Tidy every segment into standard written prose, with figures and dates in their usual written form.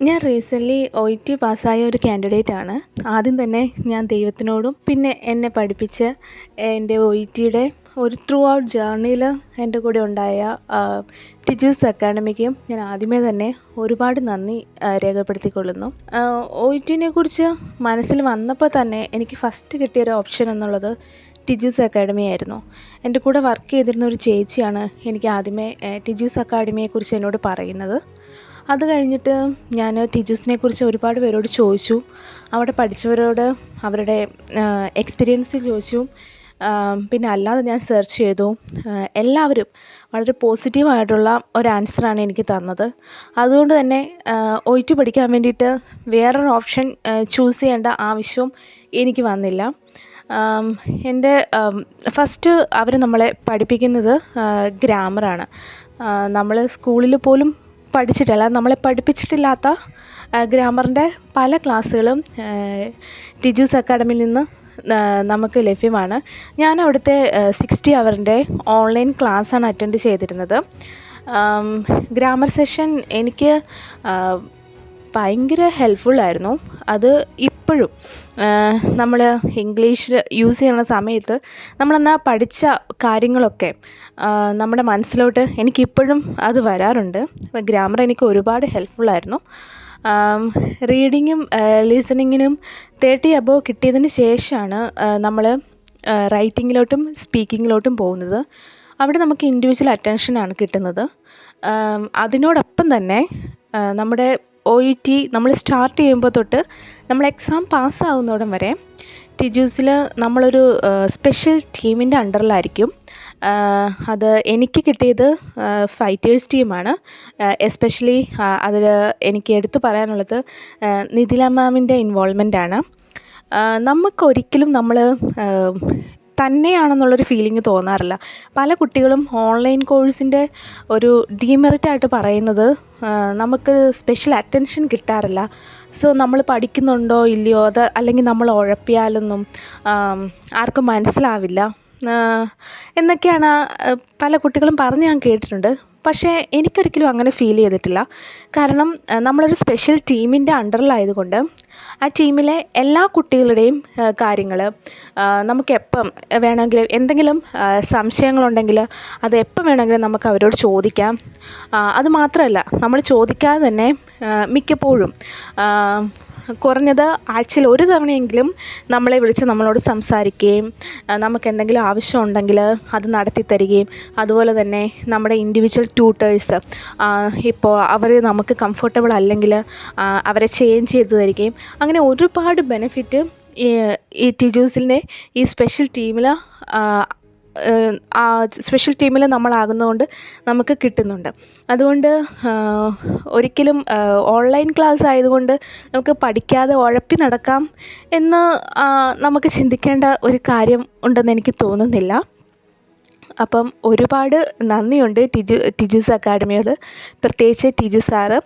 ഞാൻ recently OET പാസ്സായ ഒരു കാൻഡിഡേറ്റാണ്. ആദ്യം തന്നെ ഞാൻ ദൈവത്തിനോടും പിന്നെ എന്നെ പഠിപ്പിച്ച എൻ്റെ OETയുടെ ഒരു ത്രൂ ഔട്ട് ജേർണിയിൽ എൻ്റെ കൂടെ ഉണ്ടായ ടീച്ചേഴ്സ് അക്കാഡമിക്കും ഞാൻ ആദ്യമേ തന്നെ ഒരുപാട് നന്ദി രേഖപ്പെടുത്തിക്കൊള്ളുന്നു. OETനെക്കുറിച്ച് മനസ്സിൽ വന്നപ്പോൾ തന്നെ എനിക്ക് ഫസ്റ്റ് കിട്ടിയൊരു ഓപ്ഷൻ എന്നുള്ളത് ടീച്ചേഴ്സ് അക്കാഡമി ആയിരുന്നു. എൻ്റെ കൂടെ വർക്ക് ചെയ്തിരുന്ന ഒരു ചേച്ചിയാണ് എനിക്ക് ആദ്യമേ ടീച്ചേഴ്സ് അക്കാഡമിയെക്കുറിച്ച് എന്നോട് പറയുന്നത്. അത് കഴിഞ്ഞിട്ട് ഞാൻ ടീച്ചേഴ്സിനെക്കുറിച്ച് ഒരുപാട് പേരോട് ചോദിച്ചു. അവിടെ പഠിച്ചവരോട് അവരുടെ എക്സ്പീരിയൻസ് ചോദിച്ചു. പിന്നെ അല്ലാതെ ഞാൻ സെർച്ച് ചെയ്തു. എല്ലാവരും വളരെ പോസിറ്റീവായിട്ടുള്ള ഒരു ആൻസറാണ് എനിക്ക് തന്നത്. അതുകൊണ്ട് തന്നെ OET പഠിക്കാൻ വേണ്ടിയിട്ട് വേറൊരു ഓപ്ഷൻ ചൂസ് ചെയ്യേണ്ട ആവശ്യവും എനിക്ക് വന്നില്ല. എൻ്റെ ഫസ്റ്റ് അവർ നമ്മളെ പഠിപ്പിക്കുന്നത് ഗ്രാമറാണ്. നമ്മൾ സ്കൂളിൽ പോലും പഠിച്ചിട്ടല്ല, നമ്മളെ പഠിപ്പിച്ചിട്ടില്ലാത്ത ഗ്രാമറിൻ്റെ പല ക്ലാസ്സുകളും ടീച്ചേഴ്സ് അക്കാഡമിയിൽ നിന്ന് നമുക്ക് ലഭ്യമാണ്. ഞാൻ അവിടുത്തെ 60 അവറിൻ്റെ ഓൺലൈൻ ക്ലാസ്സാണ് അറ്റൻഡ് ചെയ്തിരുന്നത്. ഗ്രാമർ സെഷൻ എനിക്ക് ഭയങ്കര ഹെൽപ്ഫുള്ളായിരുന്നു. അത് ഇപ്പോഴും നമ്മൾ ഇംഗ്ലീഷ് യൂസ് ചെയ്യുന്ന സമയത്ത് നമ്മളെന്നാ പഠിച്ച കാര്യങ്ങളൊക്കെ നമ്മുടെ മനസ്സിലോട്ട് എനിക്കിപ്പോഴും അത് വരാറുണ്ട്. ഗ്രാമർ എനിക്ക് ഒരുപാട് ഹെൽപ്ഫുള്ളായിരുന്നു. റീഡിങ്ങും ലിസണിങ്ങിനും 30 അബോവ് കിട്ടിയതിന് ശേഷമാണ് നമ്മൾ റൈറ്റിങ്ങിലോട്ടും സ്പീക്കിങ്ങിലോട്ടും പോകുന്നത്. അവിടെ നമുക്ക് ഇൻഡിവിജ്വൽ അറ്റൻഷനാണ് കിട്ടുന്നത്. അതിനോടൊപ്പം തന്നെ നമ്മുടെ OET നമ്മൾ സ്റ്റാർട്ട് ചെയ്യുമ്പോൾ തൊട്ട് നമ്മൾ എക്സാം പാസ്സാവുന്നോടം വരെ ടീച്ചേഴ്സിൽ നമ്മളൊരു സ്പെഷ്യൽ ടീമിൻ്റെ അണ്ടറിലായിരിക്കും. അത് എനിക്ക് കിട്ടിയത് ഫൈറ്റേഴ്സ് ടീമാണ്. എസ്പെഷ്യലി അതിൽ എനിക്ക് എടുത്തു പറയാനുള്ളത് നിതില മാമിൻ്റെ ഇൻവോൾവ്മെൻ്റാണ്. നമുക്കൊരിക്കലും നമ്മൾ തന്നെയാണെന്നുള്ളൊരു ഫീലിംഗ് തോന്നാറില്ല. പല കുട്ടികളും ഓൺലൈൻ കോഴ്സിൻ്റെ ഒരു ഡീമെറിറ്റായിട്ട് പറയുന്നത് നമുക്ക് സ്പെഷ്യൽ അറ്റൻഷൻ കിട്ടാറില്ല. സോ നമ്മൾ പഠിക്കുന്നുണ്ടോ ഇല്ലയോ, അത് അല്ലെങ്കിൽ നമ്മൾ ഉഴപ്പിയാലൊന്നും ആർക്കും മനസ്സിലാവില്ല എന്നൊക്കെയാണ് പല കുട്ടികളും പറഞ്ഞ് ഞാൻ കേട്ടിട്ടുണ്ട്. പക്ഷേ എനിക്കൊരിക്കലും അങ്ങനെ ഫീൽ ചെയ്തിട്ടില്ല. കാരണം നമ്മളൊരു സ്പെഷ്യൽ ടീമിൻ്റെ അണ്ടറിലായതുകൊണ്ട് ആ ടീമിലെ എല്ലാ കുട്ടികളുടെയും കാര്യങ്ങൾ നമുക്കെപ്പം വേണമെങ്കിലും എന്തെങ്കിലും സംശയങ്ങളുണ്ടെങ്കിൽ അത് എപ്പം വേണമെങ്കിലും നമുക്ക് അവരോട് ചോദിക്കാം. അതുമാത്രമല്ല, നമ്മൾ ചോദിക്കാതെ തന്നെ മിക്കപ്പോഴും കുറഞ്ഞത് ആഴ്ചയിൽ ഒരു തവണയെങ്കിലും നമ്മളെ വിളിച്ച് നമ്മളോട് സംസാരിക്കുകയും നമുക്കെന്തെങ്കിലും ആവശ്യമുണ്ടെങ്കിൽ അത് നടത്തി തരികയും അതുപോലെ തന്നെ നമ്മുടെ ഇൻഡിവിജ്വൽ ട്യൂട്ടേഴ്സ് ഇപ്പോൾ അവർ നമുക്ക് കംഫർട്ടബിൾ അല്ലെങ്കിൽ അവരെ ചേഞ്ച് ചെയ്ത് തരികയും അങ്ങനെ ഒരുപാട് ബെനിഫിറ്റ് ഈ ടീച്ചേഴ്സിൻ്റെ ഈ സ്പെഷ്യൽ ടീമിൽ നമ്മളാകുന്നതുകൊണ്ട് നമുക്ക് കിട്ടുന്നുണ്ട്. അതുകൊണ്ട് ഒരിക്കലും ഓൺലൈൻ ക്ലാസ് ആയതുകൊണ്ട് നമുക്ക് പഠിക്കാതെ ഉഴപ്പി നടക്കാം എന്ന് നമുക്ക് ചിന്തിക്കേണ്ട ഒരു കാര്യം ഉണ്ടെന്ന് എനിക്ക് തോന്നുന്നില്ല. അപ്പം ഒരുപാട് നന്ദിയുണ്ട് ടീച്ചേഴ്സ് അക്കാഡമിയോട്, പ്രത്യേകിച്ച് ടീച്ചർ സാറ്.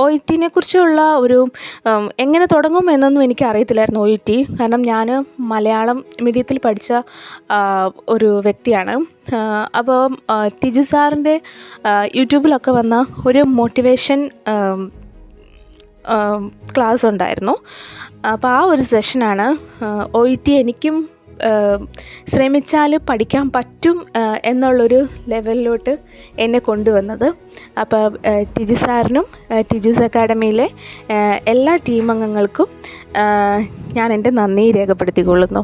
OETനെക്കുറിച്ചുള്ള ഒരു എങ്ങനെ തുടങ്ങും എന്നൊന്നും എനിക്കറിയത്തില്ലായിരുന്നു OET. കാരണം ഞാൻ മലയാളം മീഡിയത്തിൽ പഠിച്ച ഒരു വ്യക്തിയാണ്. അപ്പോൾ ടീച്ചർ സാറിൻ്റെ യൂട്യൂബിലൊക്കെ വന്ന ഒരു മോട്ടിവേഷൻ ക്ലാസ് ഉണ്ടായിരുന്നു. അപ്പോൾ ആ ഒരു സെഷനാണ് OET എനിക്കും ശ്രമിച്ചാൽ പഠിക്കാൻ പറ്റും എന്നുള്ളൊരു ലെവലിലോട്ട് എന്നെ കൊണ്ടുവന്നത്. അപ്പോൾ ടീച്ചർ സാറിനും ടീച്ചേഴ്സ് അക്കാഡമിയിലെ എല്ലാ ടീം അംഗങ്ങൾക്കും ഞാൻ എൻ്റെ നന്ദി രേഖപ്പെടുത്തിക്കൊള്ളുന്നു.